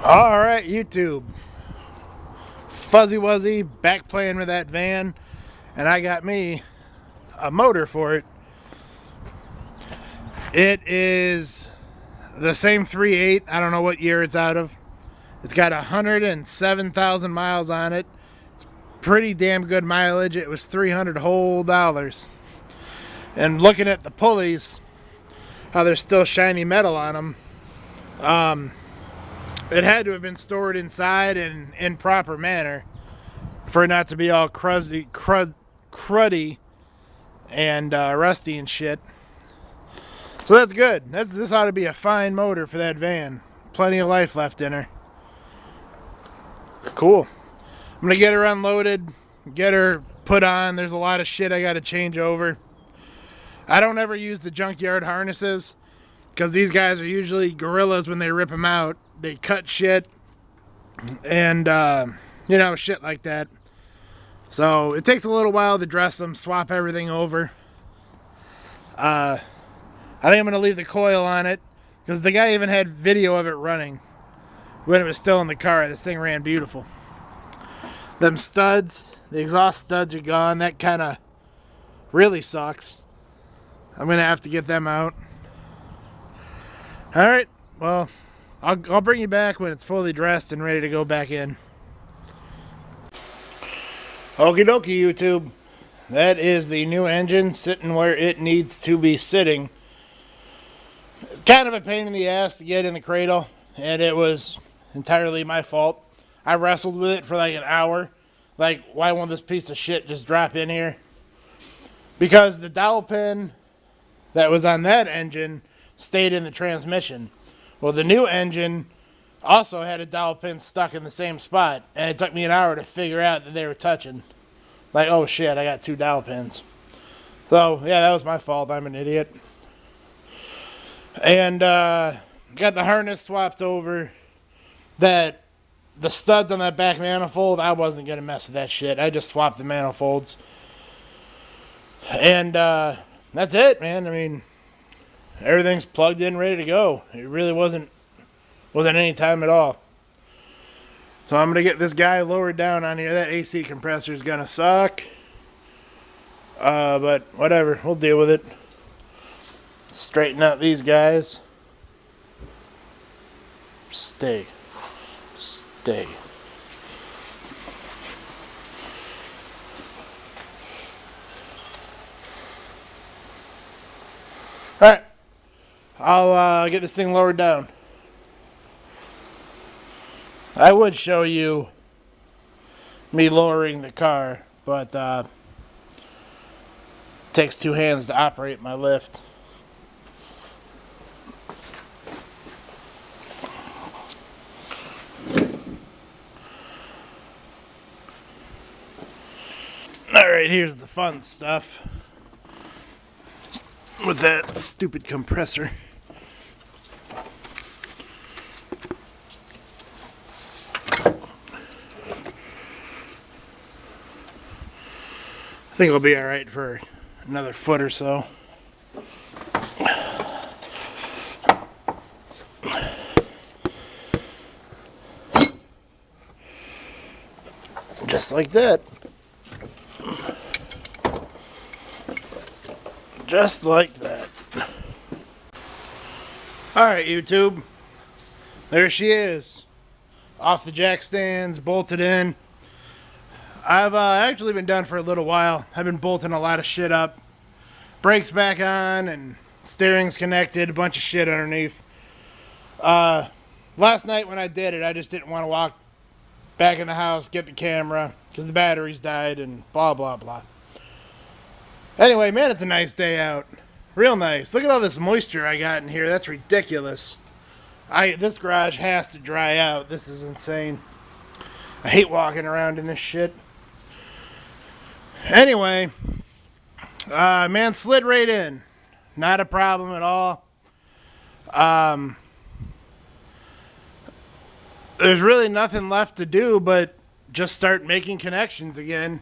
Alright, YouTube. Fuzzy Wuzzy back playing with that van, and I got me a motor for it. It is the same 3.8. I don't know what year it's out of. It's got 107,000 miles on it. It's pretty damn good mileage. It was $300 whole dollars. And looking at the pulleys, how there's still shiny metal on them, it had to have been stored inside and in proper manner for it not to be all cruddy and rusty and shit. So that's good. This ought to be a fine motor for that van. Plenty of life left in her. Cool. I'm going to get her unloaded, get her put on. There's a lot of shit I got to change over. I don't ever use the junkyard harnesses because these guys are usually gorillas when they rip them out. They cut shit and, shit like that. So it takes a little while to dress them, swap everything over. I think I'm going to leave the coil on it because the guy even had video of it running when it was still in the car. This thing ran beautiful. Them studs, the exhaust studs are gone. That kind of really sucks. I'm going to have to get them out. All right, well, I'll bring you back when it's fully dressed and ready to go back in. Okie dokie, YouTube. That is the new engine sitting where it needs to be sitting. It's kind of a pain in the ass to get in the cradle, and it was entirely my fault. I wrestled with it for like an hour. Like, why won't this piece of shit just drop in here? Because the dowel pin that was on that engine stayed in the transmission. Well, the new engine also had a dowel pin stuck in the same spot, and it took me an hour to figure out that they were touching. Like, oh shit, I got two dowel pins. So, yeah, that was my fault. I'm an idiot. And got the harness swapped over. The studs on that back manifold, I wasn't going to mess with that shit. I just swapped the manifolds. And that's it, man. I mean, everything's plugged in, ready to go. It really wasn't any time at all. So I'm going to get this guy lowered down on here. That AC compressor is going to suck. But whatever. We'll deal with it. Straighten out these guys. Stay. Alright. I'll get this thing lowered down. I would show you me lowering the car, but it takes two hands to operate my lift. Alright, here's the fun stuff with that stupid compressor. I think it'll be alright for another foot or so. Just like that. Just like that. Alright, YouTube. There she is. Off the jack stands, bolted in. I've actually been done for a little while. I've been bolting a lot of shit up. Brakes back on and steering's connected. A bunch of shit underneath. Last night when I did it, I just didn't want to walk back in the house, get the camera, because the batteries died and blah, blah, blah. Anyway, man, it's a nice day out. Real nice. Look at all this moisture I got in here. That's ridiculous. This garage has to dry out. This is insane. I hate walking around in this shit. Anyway, man, slid right in. Not a problem at all. There's really nothing left to do but just start making connections again.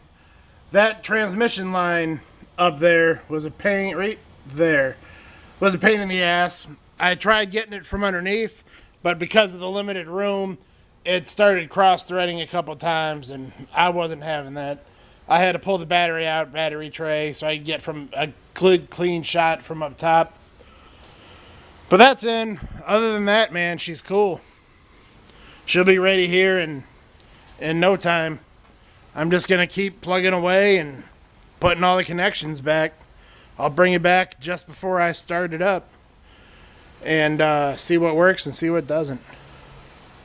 That transmission line up there was a pain, right there, in the ass. I tried getting it from underneath, but because of the limited room, it started cross-threading a couple times, and I wasn't having that. I had to pull the battery out, battery tray, so I could get from a good, clean shot from up top. But that's in. Other than that, man, she's cool. She'll be ready here in no time. I'm just going to keep plugging away and putting all the connections back. I'll bring it back just before I start it up and see what works and see what doesn't.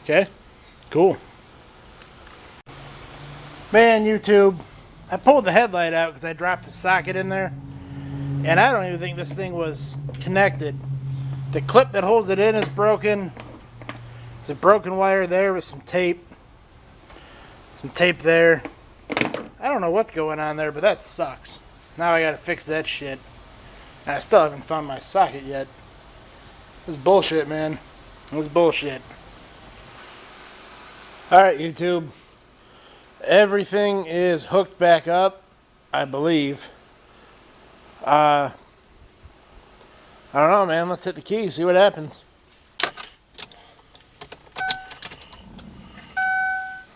Okay? Cool. Man, YouTube, I pulled the headlight out because I dropped the socket in there, and I don't even think this thing was connected. The clip that holds it in is broken. There's a broken wire there with some tape. Some tape there. I don't know what's going on there, but that sucks. Now I gotta fix that shit. And I still haven't found my socket yet. This is bullshit, man. This is bullshit. Alright, YouTube. Everything is hooked back up, I believe. I don't know, man. Let's hit the key, see what happens.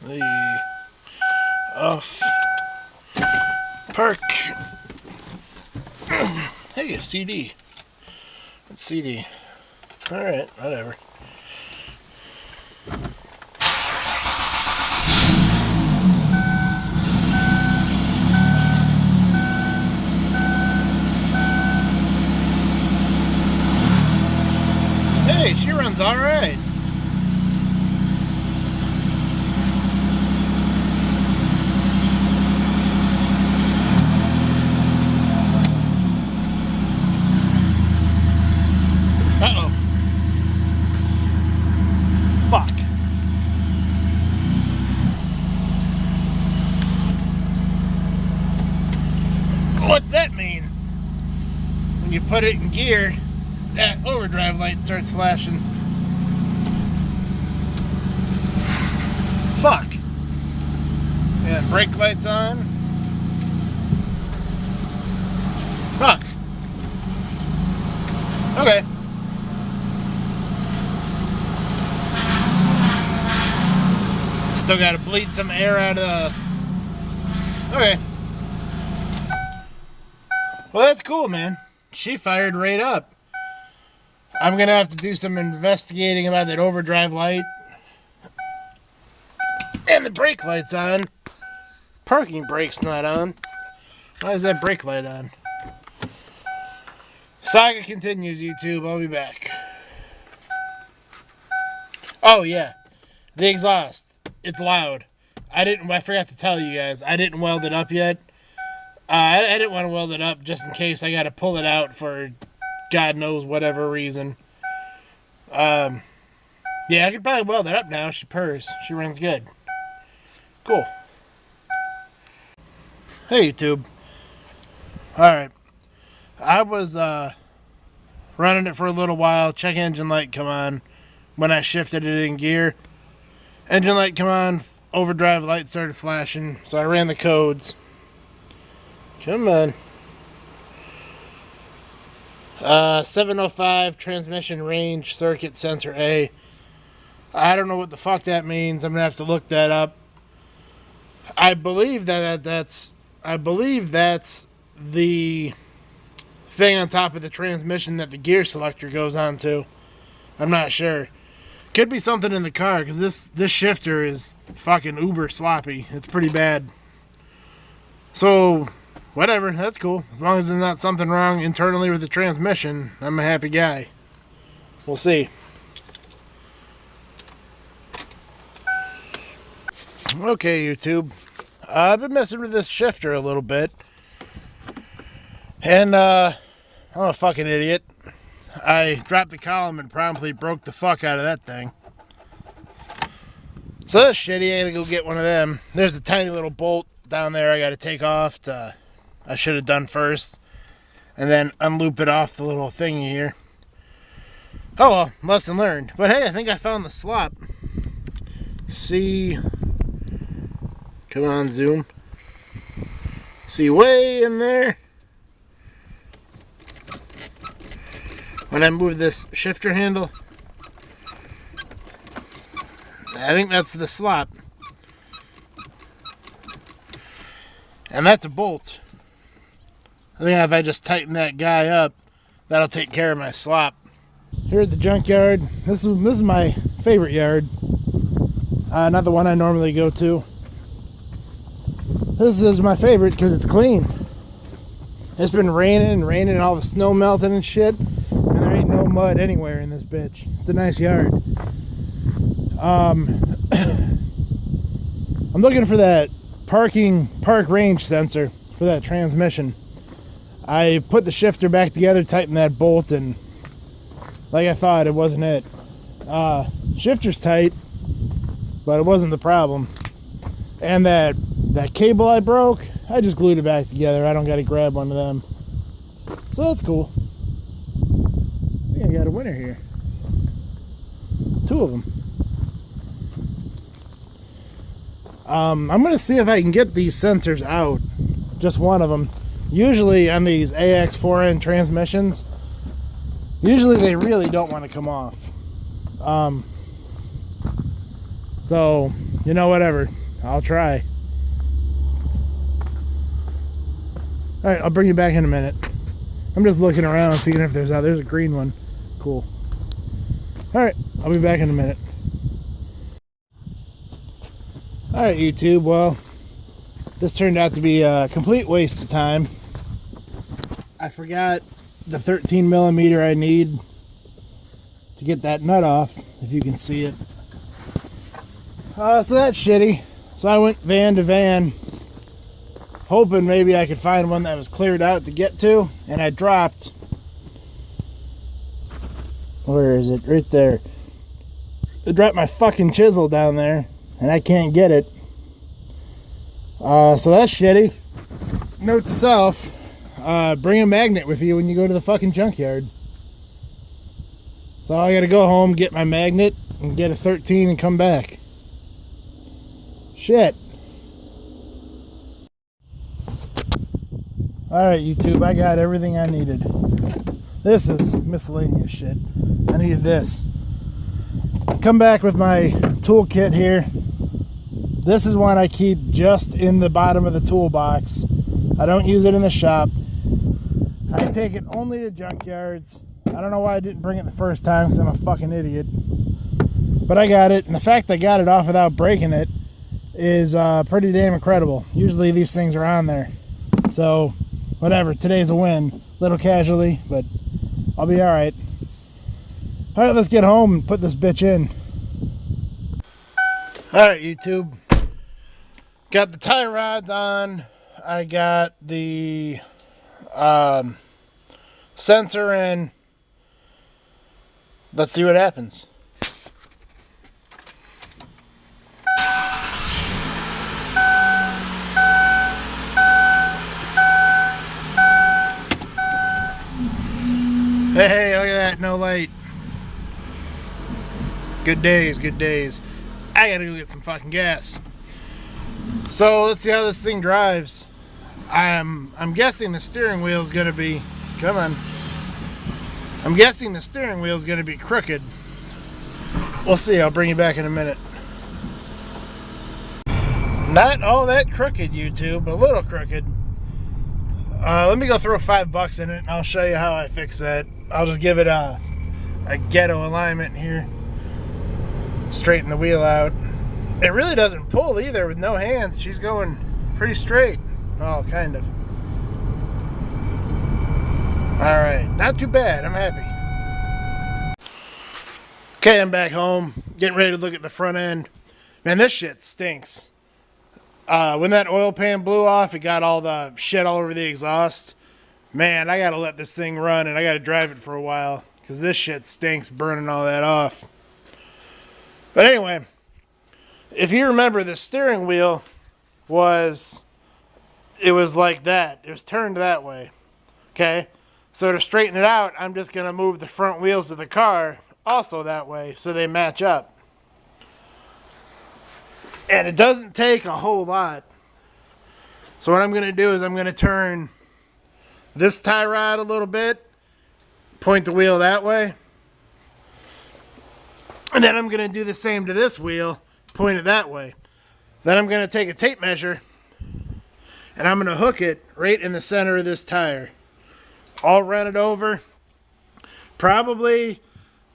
The off park. Hey, a CD. It's CD. Alright, whatever. Hey, she runs alright. Uh-oh. Fuck. What's that mean? When you put it in gear, that overdrive light starts flashing. Fuck. Yeah, brake light's on. Fuck. Okay. Still gotta bleed some air out of the... Okay. Well, that's cool, man. She fired right up. I'm gonna have to do some investigating about that overdrive light. And the brake light's on. Parking brake's not on. Why is that brake light on? Saga continues, YouTube. I'll be back. Oh, yeah. The exhaust. It's loud. I forgot to tell you guys. I didn't weld it up yet. I didn't want to weld it up just in case I got to pull it out for God knows whatever reason. Yeah, I could probably weld it up now. She purrs. She runs good. Cool. Hey, YouTube. Alright. I was running it for a little while. Check engine light come on. When I shifted it in gear, engine light come on. Overdrive light started flashing. So I ran the codes. Come on. 705 transmission range circuit sensor A. I don't know what the fuck that means. I'm gonna have to look that up. I believe that's the thing on top of the transmission that the gear selector goes on to. I'm not sure. Could be something in the car because this shifter is fucking uber sloppy. It's pretty bad. So whatever, that's cool. As long as there's not something wrong internally with the transmission, I'm a happy guy. We'll see. Okay, YouTube. I've been messing with this shifter a little bit. And, I'm a fucking idiot. I dropped the column and promptly broke the fuck out of that thing. So that's shitty. I gotta go get one of them. There's a tiny little bolt down there I gotta take off. I should have done first. And then unloop it off the little thingy here. Oh well, lesson learned. But hey, I think I found the slop. See... Come on, zoom. See way in there? When I move this shifter handle, I think that's the slop. And that's a bolt. I think if I just tighten that guy up, that'll take care of my slop. Here at the junkyard, this is my favorite yard. Not the one I normally go to. This is my favorite because it's clean. It's been raining and all the snow melting and shit, and there ain't no mud anywhere in this bitch. It's a nice yard. I'm looking for that park range sensor for that transmission. I put the shifter back together, tightened that bolt, and like I thought, it wasn't it. Shifter's tight, but it wasn't the problem. And that cable I broke, I just glued it back together. I don't got to grab one of them. So that's cool. I think I got a winner here. 2 of them. I'm going to see if I can get these sensors out. Just one of them. Usually on these AX4N transmissions, usually they really don't want to come off. So, you know, whatever. I'll try. Alright, I'll bring you back in a minute. I'm just looking around, seeing if there's a green one. Cool. Alright, I'll be back in a minute. Alright, YouTube, well, this turned out to be a complete waste of time. I forgot the 13 millimeter I need to get that nut off, if you can see it. So that's shitty. So I went van to van, hoping maybe I could find one that was cleared out to get to, and I dropped, where is it? Right there. I dropped my fucking chisel down there, and I can't get it. So that's shitty. Note to self, bring a magnet with you when you go to the fucking junkyard. So I gotta go home, get my magnet, and get a 13 and come back. Shit. Alright, YouTube, I got everything I needed. This is miscellaneous shit. I needed this. Come back with my toolkit here. This is one I keep just in the bottom of the toolbox. I don't use it in the shop. I take it only to junkyards. I don't know why I didn't bring it the first time, because I'm a fucking idiot. But I got it, and the fact I got it off without breaking it is pretty damn incredible. Usually these things are on there. So, whatever, today's a win. Little casually, but I'll be alright. Alright, let's get home and put this bitch in. Alright, YouTube. Got the tie rods on. I got the sensor in. Let's see what happens. Hey, look at that, no light. Good days, good days. I gotta go get some fucking gas. So let's see how this thing drives. I'm guessing the steering wheel is gonna be, come on. I'm guessing the steering wheel is gonna be crooked. We'll see, I'll bring you back in a minute. Not all that crooked, YouTube, a little crooked. Let me go throw $5 in it and I'll show you how I fix that. I'll just give it a ghetto alignment here. Straighten the wheel out. It really doesn't pull either with no hands. She's going pretty straight. Well, kind of. Alright, not too bad. I'm happy. Okay, I'm back home. Getting ready to look at the front end. Man, this shit stinks. When that oil pan blew off, it got all the shit all over the exhaust. Man, I gotta let this thing run and I gotta drive it for a while, because this shit stinks burning all that off. But anyway, if you remember, the steering wheel was like that. It was turned that way. Okay? So to straighten it out, I'm just gonna move the front wheels of the car also that way so they match up. And it doesn't take a whole lot. So what I'm going to do is I'm going to turn this tie rod a little bit, point the wheel that way, And then I'm going to do the same to this wheel, point it that way. Then I'm going to take a tape measure and I'm going to hook it right in the center of this tire. I'll run it over probably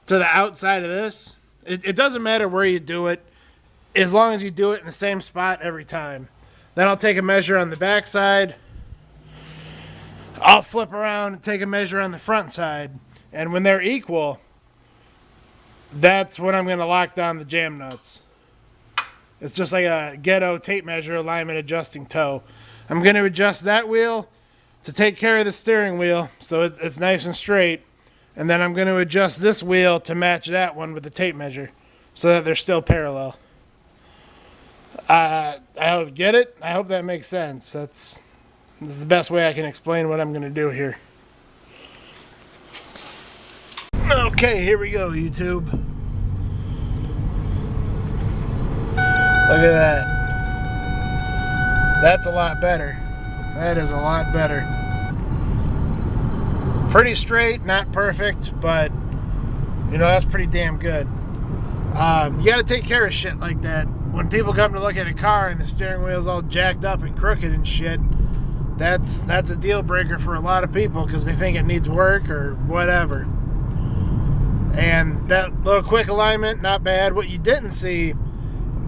to the outside of this. It doesn't matter where you do it, as long as you do it in the same spot every time. Then I'll take a measure on the back side. I'll flip around and take a measure on the front side. And when they're equal, that's when I'm going to lock down the jam nuts. It's just like a ghetto tape measure alignment adjusting toe. I'm going to adjust that wheel to take care of the steering wheel so it's nice and straight. And then I'm going to adjust this wheel to match that one with the tape measure so that they're still parallel. I hope get it. I hope that makes sense. This is the best way I can explain what I'm going to do here. Okay, here we go, YouTube. Look at that. That's a lot better. That is a lot better. Pretty straight, not perfect, but you know, that's pretty damn good. You got to take care of shit like that. When people come to look at a car and the steering wheel's all jacked up and crooked and shit, that's a deal breaker for a lot of people because they think it needs work or whatever. And that little quick alignment, not bad. What you didn't see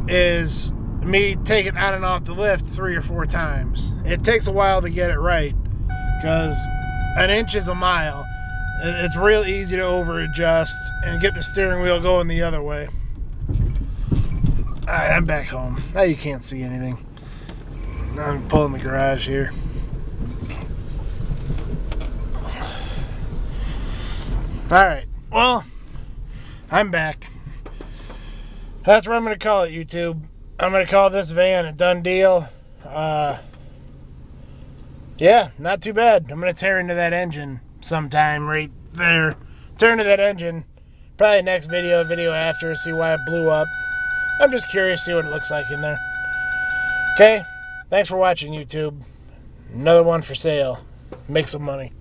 is me take it on and off the lift 3 or 4 times. It takes a while to get it right because an inch is a mile. It's real easy to over adjust and get the steering wheel going the other way. Alright, I'm back home. Now you can't see anything. I'm pulling the garage here. Alright, well, I'm back. That's what I'm going to call it, YouTube. I'm going to call this van a done deal. Yeah, not too bad. I'm going to tear into that engine sometime right there. Tear into that engine. Probably next video after, see why it blew up. I'm just curious to see what it looks like in there. Okay, thanks for watching, YouTube. Another one for sale. Make some money.